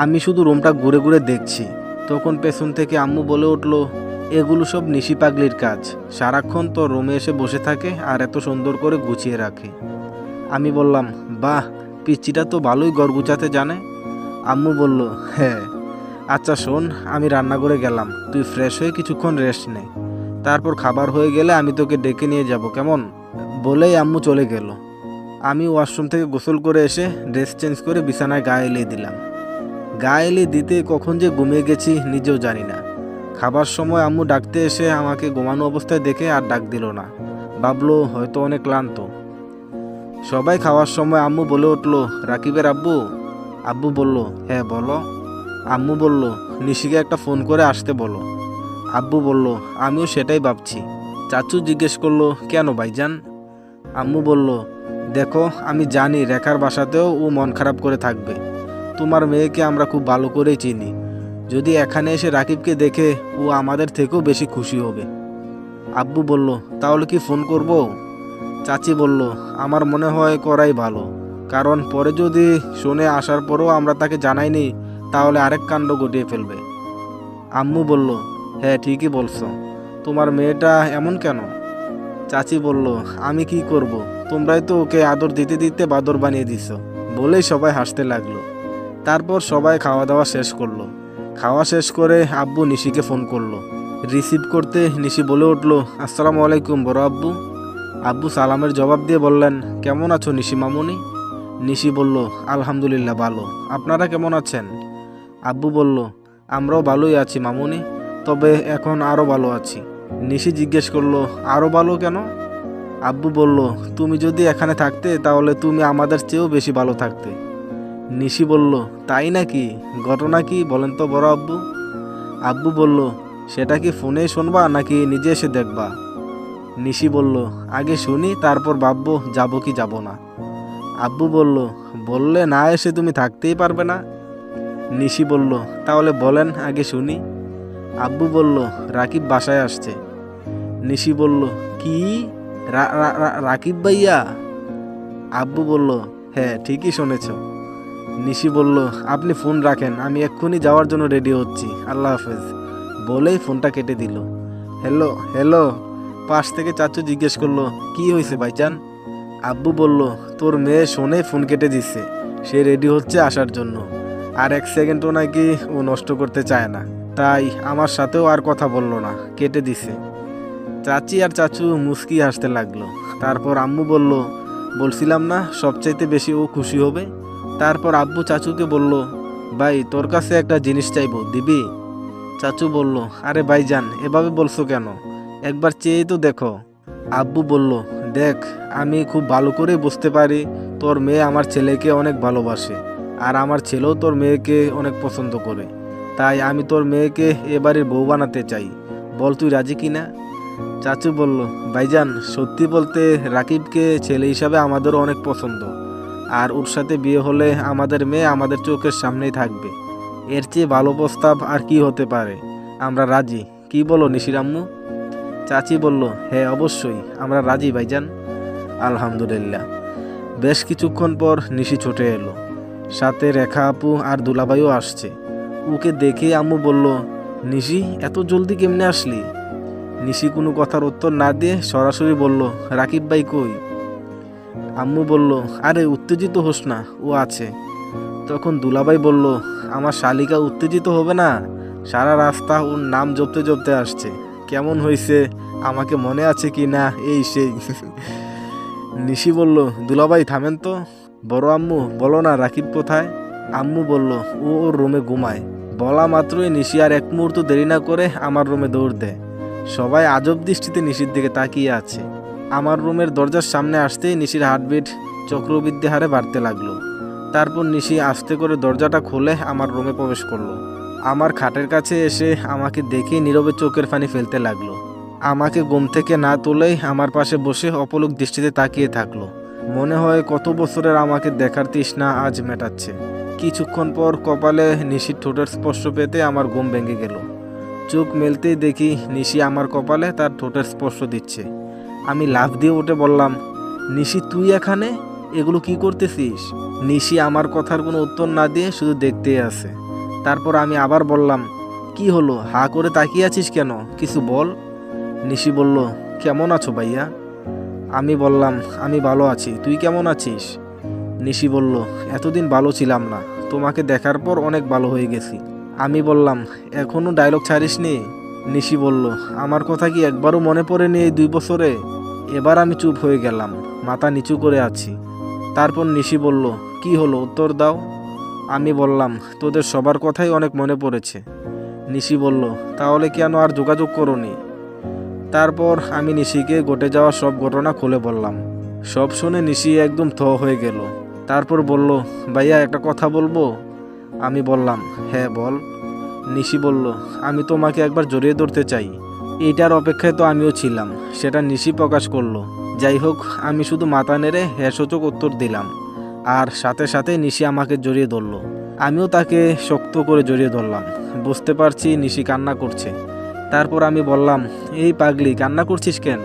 আমি শুধু রুমটা ঘুরে ঘুরে দেখছি। তখন পেছন থেকে আম্মু বলে উঠল, এগুলো সব নিশি পাগলির কাজ। সারাক্ষণ তো রুমে এসে বসে থাকে আর এত সুন্দর করে গুছিয়ে রাখে। আমি বললাম, বাহ, পিচ্চিটা তো ভালোই ঘর গুছাতে জানে। আম্মু বলল, হ্যাঁ। আচ্ছা শোন, আমি রান্নাঘরে গেলাম, তুই ফ্রেশ হয়ে কিছুক্ষণ রেস্ট নে। তারপর খাবার হয়ে গেলে আমি তোকে ডেকে নিয়ে যাব, কেমন? বলেই আম্মু চলে গেল। আমি ওয়াশরুম থেকে গোসল করে এসে ড্রেস চেঞ্জ করে বিছানায় গা এলিয়ে দিলাম। গা এলিয়ে দিতে কখন যে ঘুমিয়ে গেছি নিজেও জানি না। খাবার সময় আম্মু ডাকতে এসে আমাকে ঘুমানো অবস্থায় দেখে আর ডাক দিল না। ভাবলো হয়তো অনেক ক্লান্ত। সবাই খাওয়ার সময় আম্মু বলে উঠল, রাকিবের আব্বু? আব্বু বলল, হ্যাঁ বলো। আম্মু বলল, নিশিকে একটা ফোন করে আসতে বলো। আব্বু বলল, আমিও সেটাই ভাবছি। চাচু জিজ্ঞেস করলো, কেন ভাইজান? আম্মু বলল, দেখো, আমি জানি রেখার বাসাতেও ও মন খারাপ করে থাকবে। তোমার মেয়েকে আমরা খুব ভালো করেই চিনি। যদি এখানে এসে রাকিবকে দেখে, ও আমাদের থেকেও বেশি খুশি হবে। আব্বু বলল, তাহলে কি ফোন করব? চাচি বলল, আমার মনে হয় করাই ভালো, কারণ পরে যদি শুনে আসার পরও আমরা তাকে জানাইনি, তাহলে আরেক কাণ্ড ঘটিয়ে ফেলবে। আম্মু বলল, হ্যাঁ ঠিকই বলছো, তোমার মেয়েটা এমন কেন? চাচি বলল, আমি কি করব, তোমরাই তো ওকে আদর দিতে দিতে বাদর বানিয়ে দিছ। বলেই সবাই হাসতে লাগলো। তারপর সবাই খাওয়া দাওয়া শেষ করলো। খাওয়া শেষ করে আব্বু নিশিকে ফোন করলো। রিসিভ করতে নিশি বলে উঠলো, আসসালামু আলাইকুম বড় আব্বু। আব্বু সালামের জবাব দিয়ে বললেন, কেমন আছো নিশি মামুনি? নিশি বলল, আলহামদুলিল্লাহ ভালো, আপনারা কেমন আছেন? আব্বু বলল, আমরাও ভালোই আছি মামুনি, তবে এখন আরও ভালো আছি। নিশি জিজ্ঞেস করলো, আরও ভালো কেন? আব্বু বলল, তুমি যদি এখানে থাকতে তাহলে তুমি আমাদের চেয়েও বেশি ভালো থাকতে। নিশি বলল, তাই নাকি? ঘটনা কি বলেন তো বড় আব্বু? আব্বু বলল, সেটা কি ফোনেই শুনবা নাকি নিজে এসে দেখবা? নিশি বলল, আগে শুনি, তারপর ভাববো যাবো কি যাব না। আব্বু বলল, বললে না এসে তুমি থাকতেই পারবে না। নিশি বলল, তাহলে বলেন, আগে শুনি। আব্বু বলল, রাকিব বাসায় আসছে। নিশি বলল, কি? রাকিব ভাইয়া? আব্বু বলল, হ্যাঁ ঠিকই শুনেছ। নিশি বলল, আপনি ফোন রাখেন, আমি এক্ষুনি যাওয়ার জন্য রেডি হচ্ছি, আল্লাহ হাফেজ। বলেই ফোনটা কেটে দিল। হ্যালো হ্যালো, পাশ থেকে চাচু জিজ্ঞেস করলো, কি হয়েছে ভাইজান? আব্বু বলল, তোর মেয়ে শোনে ফোন কেটে দিচ্ছে, সে রেডি হচ্ছে আসার জন্য, আর এক সেকেন্ডও নাকি ও নষ্ট করতে চায় না, তাই আমার সাথেও আর কথা বললো না, কেটে দিছে। চাচি আর চাচু মুচকি হাসতে লাগলো। তারপর আম্মু বলল, বলছিলাম না সবচাইতে বেশি ও খুশি হবে। তারপর আব্বু চাচুকে বলল, ভাই তোর কাছে একটা জিনিস চাইবো, দিবি? চাচু বলল, আরে ভাইজান এভাবে বলছো কেন, একবার চেয়েই তো দেখো। আব্বু বলল, দেখ, আমি খুব ভালো করে বুঝতে পারি তোর মেয়ে আমার ছেলেকে অনেক ভালোবাসে, আর আমার ছেলেও তোর মেয়েকে অনেক পছন্দ করে, তাই আমি তোর মেয়েকে এবারের বউ বানাতে চাই, বল তুই রাজি কিনা? চাচু বলল, ভাইজান সত্যি বলতে রাকিবকে ছেলে হিসাবে আমাদেরও অনেক পছন্দ, আর ওর সাথে বিয়ে হলে আমাদের মেয়ে আমাদের চোখের সামনেই থাকবে, এর চেয়ে ভালো প্রস্তাব আর কি হতে পারে, আমরা রাজি, কি বলো নিশির আম্মু? চাচি বলল, হ্যাঁ অবশ্যই আমরা রাজি ভাইজান। আলহামদুলিল্লাহ। বেশ কিছুক্ষণ পর নিশি ছুটে এলো, সাথে রেখা আপু আর দুলাভাইও আসছে। ওকে দেখে আম্মু বলল, নিশি এত জলদি কেমনে আসলি? নিশি কোনো কথার উত্তর না দিয়ে সরাসরি বলল, রাকিব ভাই কই? আম্মু বলল, আরে উত্তেজিত হোস না, ও আছে। তখন দুলাভাই বলল, আমার শালিকা উত্তেজিত হবে না, সারা রাস্তা ওর নাম জপতে জপতে আসছে, কেমন হয়েছে, আমাকে মনে আছে কি না, এই সেই। নিশি বলল, দুলাভাই থামেন তো, বড় আম্মু বলো না রাকিব কোথায়? আম্মু বলল, ও ওর রুমে ঘুমায়। বলা মাত্রই নিশি আর এক মুহূর্ত দেরি না করে আমার রুমে দৌড় দেয়। সবাই আজব দৃষ্টিতে নিশির দিকে তাকিয়ে আছে। আমার রুমের দরজার সামনে আসতেই নিশির হার্টবিট চক্রবৃদ্ধি হারে বাড়তে লাগলো। তারপর নিশি আস্তে করে দরজাটা খুলে আমার রুমে প্রবেশ করলো। আমার খাটের কাছে এসে আমাকে দেখে নীরবে চোখের পানি ফেলতে লাগলো। আমাকে ঘুম থেকে না তুলেই আমার পাশে বসে অপলক দৃষ্টিতে তাকিয়ে থাকলো। মনে হয় কত বছরের আমাকে দেখার তৃষ্ণা আজ মেটাচ্ছে। কিছুক্ষণ পর কপালে নিশির ঠোঁটের স্পর্শ পেতে আমার ঘুম ভেঙে গেল। চোখ মেলতেই দেখি নিশি আমার কপালে তার ঠোঁটের স্পর্শ দিচ্ছে। আমি লাফ দিয়ে উঠে বললাম, নিশি তুই এখানে? এগুলো কি করতেছিস? নিশি আমার কথার কোনো উত্তর না দিয়ে শুধু দেখতেই আছে। তারপর আমি আবার বললাম, কি হলো, হা করে তাকিয়ে আছিস কেন, কিছু বল। নিশি বলল, কেমন আছো ভাইয়া? আমি বললাম, আমি ভালো আছি, তুই কেমন আছিস? নিশি বলল, এতদিন ভালো ছিলাম না, তোমাকে দেখার পর অনেক ভালো হয়ে গেছি। আমি বললাম, এখনো ডায়লগ ছাড়িসনি? নিশি বলল, আমার কথা কি একবারও মনে পড়েনি এই 2 বছরে? এবার আমি চুপ হয়ে গেলাম, মাথা নিচু করে আছি। তারপর নিশি বলল, কি হলো, উত্তর দাও। আমি বললাম, তোদের সবার কথাই অনেক মনে পড়েছে। নিশি বলল, তাহলে কেন আর যোগাযোগ করোনি? তারপর আমি নিশিকে ঘটে যাওয়া সব ঘটনা খুলে বললাম। সব শুনে নিশি একদম থ হয়ে গেল। তারপর বলল, ভাইয়া একটা কথা বলবো? আমি বললাম, হ্যাঁ বল। নিশি বলল, আমি তোমাকে একবার জড়িয়ে ধরতে চাই। এইটার অপেক্ষায় তো আমিও ছিলাম, সেটা নিশি প্রকাশ করলো। যাই হোক, আমি শুধু মাথা নেড়ে হ্যাঁ সূচক উত্তর দিলাম, আর সাথে সাথে নিশি আমাকে জড়িয়ে ধরলো। আমিও তাকে শক্ত করে জড়িয়ে ধরলাম। বুঝতে পারছি নিশি কান্না করছে। তারপর আমি বললাম, এই পাগলি, কান্না করছিস কেন?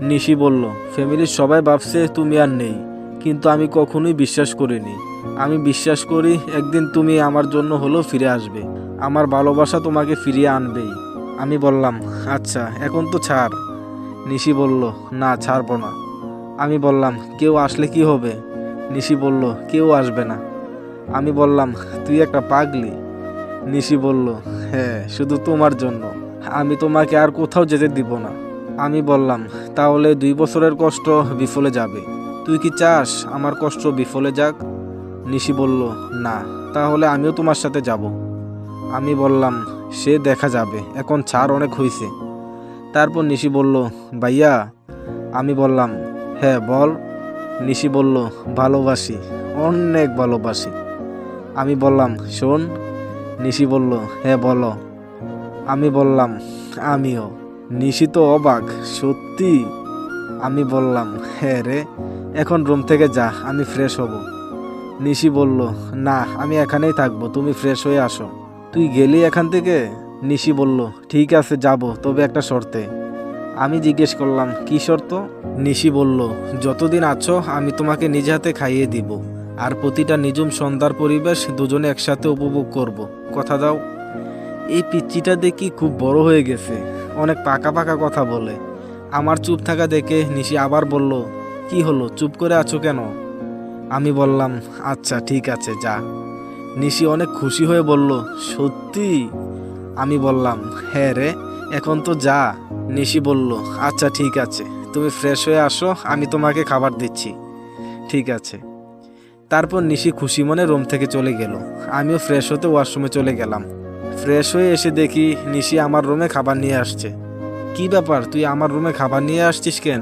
নিশি বলল, ফ্যামিলির সবাই ভাবছে তুমি আর নেই, কিন্তু আমি কখনোই বিশ্বাস করিনি। আমি বিশ্বাস করি একদিন তুমি আমার জন্য হলেও ফিরে আসবে, আমার ভালোবাসা তোমাকে ফিরিয়ে আনবেই। আমি বললাম, আচ্ছা এখন তো ছাড়। নিশি বলল, না ছাড়বো না। আমি বললাম, কেউ আসলে কি হবে? নিশি বলল, কেউ আসবে না। আমি বললাম, তুই একটা পাগলি। নিশি বলল, হ্যাঁ, শুধু তোমার জন্য। আমি তোমাকে আর কোথাও যেতে দিব না। আমি বললাম, তাহলে 2 বছরের কষ্ট বিফলে যাবে। তুই কি চাস আমার কষ্ট বিফলে যাক? নিশি বলল, না, তাহলে আমিও তোমার সাথে যাব। আমি বললাম, সে দেখা যাবে, এখন ছাড়, অনেক হয়েছে। তারপর নিশি বলল, ভাইয়া। আমি বললাম, হ্যাঁ বল। নিশি বলল, ভালোবাসি, অনেক ভালোবাসি। আমি বললাম, শোন। নিশি বলল, হ্যাঁ বলো। আমি বললাম, আমিও। নিশি তো অবাক, সত্যি? আমি বললাম, হ্যাঁ রে, এখন রুম থেকে যা, আমি ফ্রেশ হব। নিশি বলল, না, আমি এখানেই থাকবো, তুমি ফ্রেশ হয়ে আসো। তুই গেলি এখান থেকে? নিশি বলল, ঠিক আছে যাব, তবে একটা শর্তে। আমি জিজ্ঞেস করলাম, কি শর্ত? নিশি বলল, যতদিন আছো আমি তোমাকে নিজ হাতে খাইয়ে দিব, আর প্রতিটা নিঝুম সন্ধ্যার পরিবেশ দুজনে একসাথে উপভোগ করব। কথা দাও? এই পিচ্চিটা দেখি খুব বড় হয়ে গেছে, অনেক পাকা পাকা কথা বলে। আমার চুপ থাকা দেখে নিশি আবার বলল, কি হলো, চুপ করে আছো কেন? আমি বললাম, আচ্ছা ঠিক আছে, যা। নিশি অনেক খুশি হয়ে বলল, সত্যি? আমি বললাম, হ্যাঁ রে, এখন তো যা। নিশি বলল, আচ্ছা ঠিক আছে, তুমি ফ্রেশ হয়ে আসো, আমি তোমাকে খাবার দিচ্ছি। ঠিক আছে। তারপর নিশি খুশি মনে রুম থেকে চলে গেল। আমিও ফ্রেশ হতে ওয়াশরুমে চলে গেলাম। ফ্রেশ হয়ে এসে দেখি নিশি আমার রুমে খাবার নিয়ে আসছে। কি ব্যাপার, তুই আমার রুমে খাবার নিয়ে আসছিস কেন?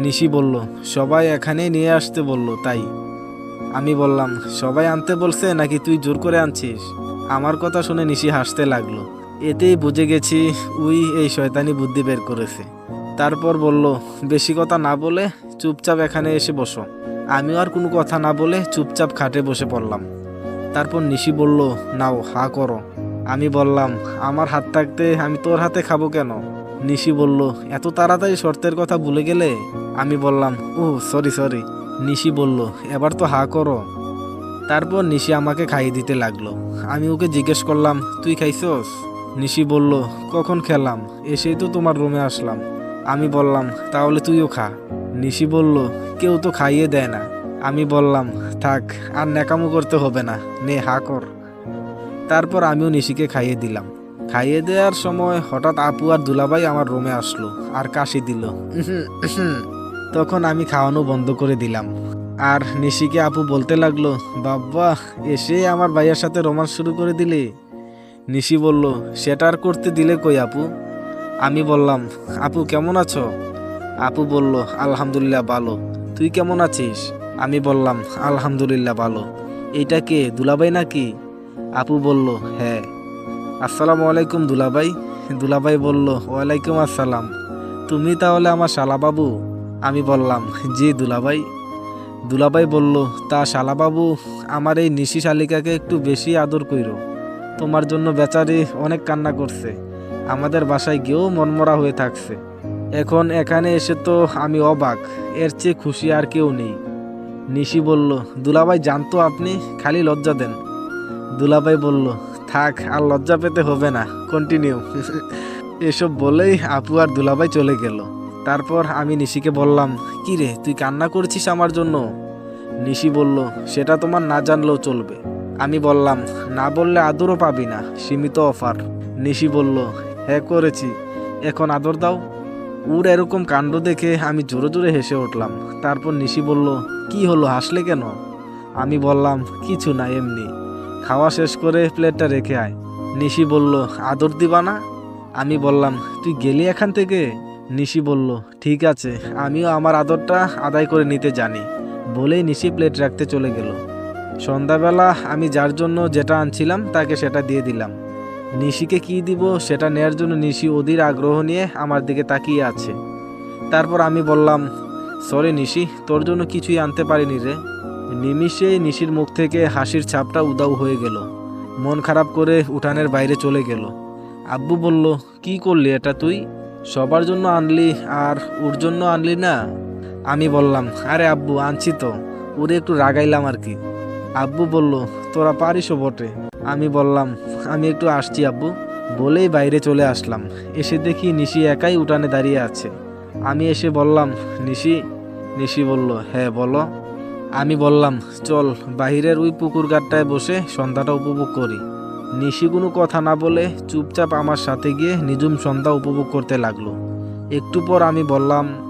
নিশি বলল, সবাই এখানেই নিয়ে আসতে বলল, তাই। আমি বললাম, সবাই আনতে বলছে নাকি তুই জোর করে আনছিস? আমার কথা শুনে নিশি হাসতে লাগলো। এতেই বুঝে গেছি উই এই শয়তানি বুদ্ধি বের করেছে। তারপর বলল, বেশি কথা না বলে চুপচাপ এখানে এসে বসো। আমিও আর কোনো কথা না বলে চুপচাপ খাটে বসে পড়লাম। তারপর নিশি বলল, নাও হা করো। আমি বললাম, আমার হাত থাকতে আমি তোর হাতে খাবো কেন? নিশি বলল, এত তাড়াতাড়ি শর্তের কথা ভুলে গেলে? আমি বললাম, ও সরি। নিশি বলল, এবার তো হা করো। তারপর নিশি আমাকে খাইয়ে দিতে লাগলো। আমি ওকে জিজ্ঞেস করলাম, তুই খাইছস? নিশি বলল, কখন খেলাম, এসেই তো তোমার রুমে আসলাম। আমি বললাম, তাহলে তুইও খা। নিশি বলল, কেউ তো খাইয়ে দেয় না। আমি বললাম, থাক, আর ন্যাকামো করতে হবে না, নে হা কর। তারপর আমিও নিশিকে খাইয়ে দিলাম। খাইয়ে দেওয়ার সময় হঠাৎ আপু আর দুলাভাই আমার রুমে আসলো আর কাশি দিল। তখন আমি খাওয়ানো বন্ধ করে দিলাম। আর নিশিকে আপু বলতে লাগলো, বাবা, এসে আমার ভাইয়ের সাথে রোমান্স শুরু করে দিলি। নিশি বলল, সেটা আর করতে দিলে কই আপু? আমি বললাম, আপু কেমন আছো? আপু বলল, আলহামদুলিল্লাহ ভালো। তুই কেমন আছিস? আমি বললাম, আলহামদুলিল্লাহ ভালো। এইটা কে, দুলাভাই নাকি? আপু বলল, হ্যাঁ। আসসালামু আলাইকুম দুলাভাই। দুলাভাই বলল, ওয়ালাইকুম আসসালাম। তুমি তাহলে আমার শালাবাবু? আমি বললাম, জি দুলাভাই। দুলাভাই বলল, তা শালাবাবু, আমার এই নিশি শালিকাকে একটু বেশি আদর কইরো। তোমার জন্য বেচারি অনেক কান্না করছে, আমাদের বাসায় গিয়েও মনমরা হয়ে থাকছে। এখন এখানে এসে তো আমি অবাক, এর চেয়ে খুশি আর কেউ নেই। নিশি বলল, দুলাভাই জানতো আপনি, খালি লজ্জা দেন। দুলাভাই বলল, থাক আর লজ্জা পেতে হবে না, কন্টিনিউ। এসব বলেই আপু আর দুলাভাই চলে গেল। তারপর আমি নিশিকে বললাম, কি রে তুই কান্না করছিস আমার জন্য? নিশি বলল, সেটা তোমার না জানলেও চলবে। আমি বললাম, না বললে আদরও পাবি না, সীমিত অফার। নিশি বলল, হ্যাঁ করেছি, এখন আদর দাও। ওর এরকম কাণ্ড দেখে আমি জোরে জোরে হেসে উঠলাম। তারপর নিশি বলল, কি হলো, হাসলে কেন? আমি বললাম, কিছু না, এমনি। খাওয়া শেষ করে প্লেটটা রেখে আয়। নিশি বলল, আদর দিবা না? আমি বললাম, তুই গেলি এখান থেকে? নিশি বলল, ঠিক আছে, আমিও আমার আদরটা আদায় করে নিতে জানি। বলেই নিশি প্লেট রাখতে চলে গেল। সন্ধ্যাবেলা আমি যার জন্য যেটা আনছিলাম তাকে সেটা দিয়ে দিলাম। নিশিকে কি দিব সেটা নেয়ার জন্য নিশি অধীর আগ্রহ নিয়ে আমার দিকে তাকিয়ে আছে। তারপর আমি বললাম, সরি নিশি, তোর জন্য কিছুই আনতে পারিনি রে। নিমিষেই নিশির মুখ থেকে হাসির ছাপটা উধাও হয়ে গেল। মন খারাপ করে উঠানের বাইরে চলে গেল। আব্বু বলল, কি করলি এটা তুই? সবার জন্য আনলি আর ওর জন্য আনলি না? আমি বললাম, আরে আব্বু আনছি তো, ওরে একটু রাগাইলাম আর কি। আব্বু বলল, তোরা পারিসও বটে। আমি বললাম, আমি একটু আসছি আব্বু। বলেই বাইরে চলে আসলাম। এসে দেখি নিশি একাই উঠানে দাঁড়িয়ে আছে। আমি এসে বললাম, নিশি। নিশি বলল, হ্যাঁ বলো। আমি বললাম, চল বাহিরের ওই পুকুর ঘাটটায় বসে সন্ধ্যাটা উপভোগ করি। নিশি কোনো কথা না বলে চুপচাপ আমার সাথে গিয়ে নিঝুম সন্ধ্যা উপভোগ করতে লাগলো। একটু পর আমি বললাম,